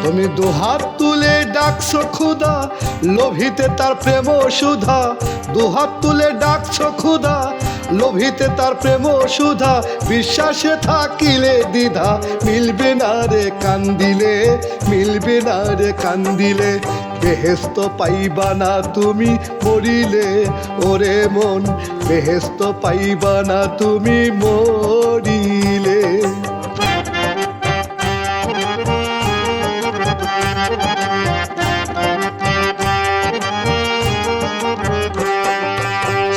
তুমি দুহাত তুলে ডাকছো খুদা, লোভিতে তার প্রেম সুধা। দুহাত তুলে ডাকছো খুদা, লোভিতে তার প্রেম সুধা। বিশ্বাসে থাকিলে দ্বিধা, মিলবে না রে কান্দিলে, মিলবে না রে কান্দিলে। বেহেশত পাইবা না তুমি মরিলে, ওরে মন বেহেশত পাইবা না তুমি মরিলে।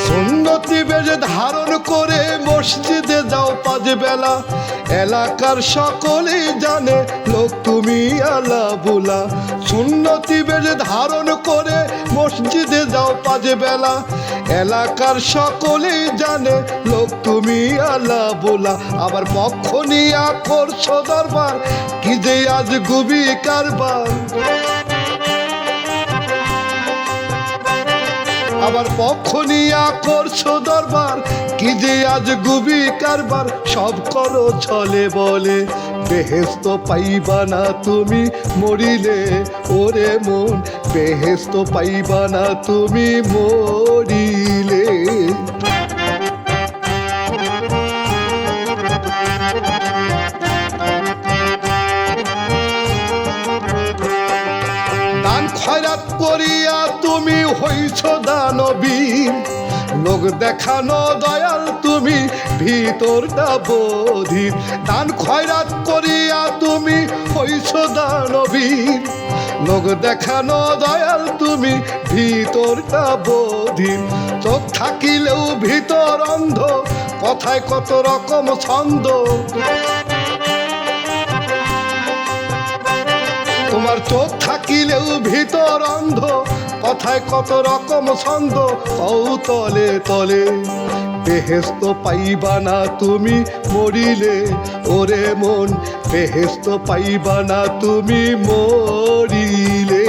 সুন্নতি বেশ ধারণ করে মসজিদে যাও 5 বেলা। এলাকার সকলেই জানে লোক তুমি আলা বুলা। সুন্নতি বেশ ধারণ করে মসজিদে যাও 5 বেলা। এলাকার সকলেই জানে লোক তুমি আলা বুলা। আবার পক্ষ নিয়া করছো দরবার, কি যে আজ গুবি কারবার। আবার পক্ষ নিয়া করছো দরবার, কি যে আজ গুবি কারবার। সব করো ছলে বলে, বেহেশত পাইবা না তুমি মরিলে, ওরে মন বেহেশত পাইবা না তুমি মরিলে। দান খয়রাত করিয়া তুমি হইছ দানবীর, লোক দেখানো দয়াল তুমি ভিতরটা বধির। দান খয়রাত করিয়া তুমি হইছ দানবীর, লোক দেখানো দয়াল তুমি ভিতরটা বধির। চোখ থাকিলেও ভিতর অন্ধ, কথায় কত রকম ছন্দ। তোমার চোখ থাকিলেও ভিতর অন্ধ, কথায় কত রকম ছন্দ। কৌতলে তলে বেহেশত পাইবা না তুমি মরিলে, ওরে মন বেহেশত পাইবা না তুমি মরিলে।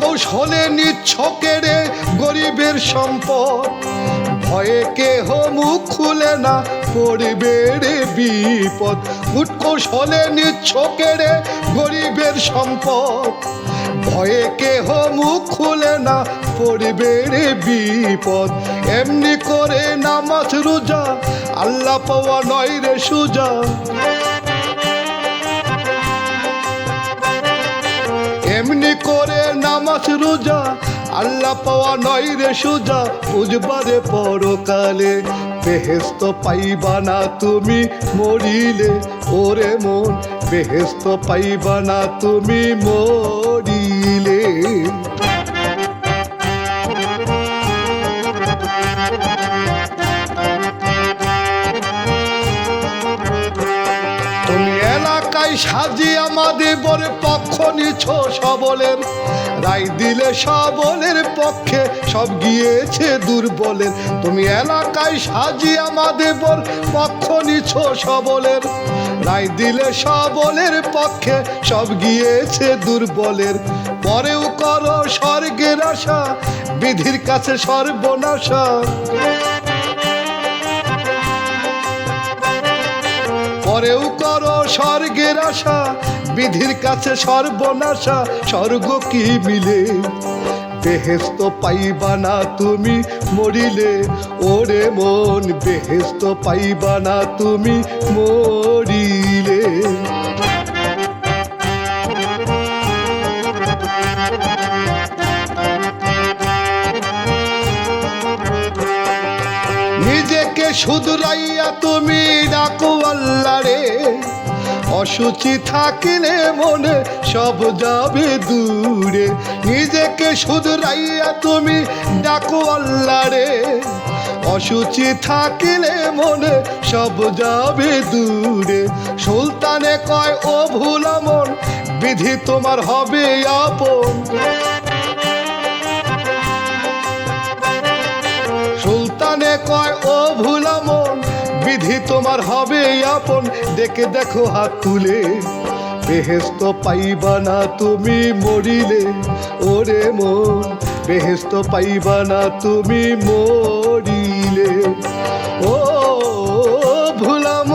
কৌশলে নিচ্ছ কেড়ে গরিবের সম্পদ, ভয়ে কেহ মুখ খুলে না পড়বে রে বিপদ। কৌশলে নিচ্ছ কেড়ে গরিবের সম্পদ, ভয়ে কেহ মুখ খুলে না পড়বে রে বিপদ। এমনি করে নামাজ রোজা আল্লাহ পাওয়া নয় রে সুজা। এমনি করে নামাজ রোজা আল্লাহ পাওয়া নয় রে সুজা। বুঝবারে পরকালে বেহেশত পাইবা না তুমি মরিলে, ওরে মন বেহেশত পাইবা না তুমি মরিলে। তুমি এলাকায় সাজিয়া মাদেবর পক্ষ নিছ সবলের, রায় দিলে সবলের পক্ষে সব গিয়েছে দুর্বলের। তুমি এলাকায় সাজিয়া মাদেবর পক্ষ নিছ সবলের, রায় দিলে সবলের পক্ষে সব গিয়েছে দুর্বলের। পরেও করো স্বর্গের আশা, বিধির কাছে সর্বনাশা। পরেও করো স্বর্গের আশা, বিধির কাছে সর্বনাশা। স্বর্গ কি মিলে বেহেশত পাইবা না তুমি মরিলে, ওরে মন বেহেশত পাইবা না তুমি মরিলে। নিজেকে শুধরাইয়া তুমি ডাকো আল্লাহ রে, অসুচি থাকিলে মনে সব যাবে দূরে। নিজেকে শুধরাইয়া তুমি ডাকো আল্লাহ রে, অসুচি থাকিলে মনে সব যাবে দূরে। সুলতানে কয় ও ভোলা মন, বিধি তোমার হবে আপন। সুলতানে কয় ও ভোলা মন, বিধি তোমার হবে আপন। ডেকে দেখো হাত তুলে, বেহেশত পাইবা না তুমি মরিলে, ওরে মন বেহেস্ত পাইবা না তুমি মরিলে। ও ভুলাম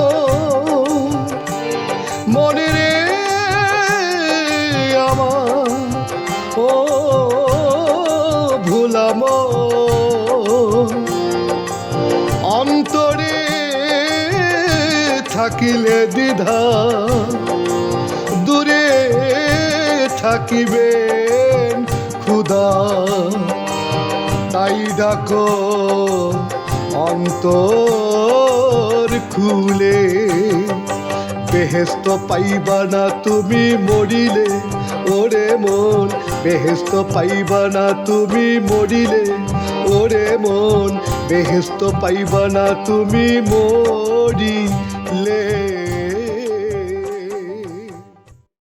মনে রে আমার, ও ভুলাম অন্তরে থাকিলে দ্বিধা, দূরে থাকিবেন খুদা। তাই ডাকো অন্তর খুলে, বেহেস্ত পাইবা না তুমি মরিলে। ওরে মন বেহেস্ত পাইবা না তুমি মরিলে। ওরে মন বেহেস্ত পাইবা না তুমি মরিলে।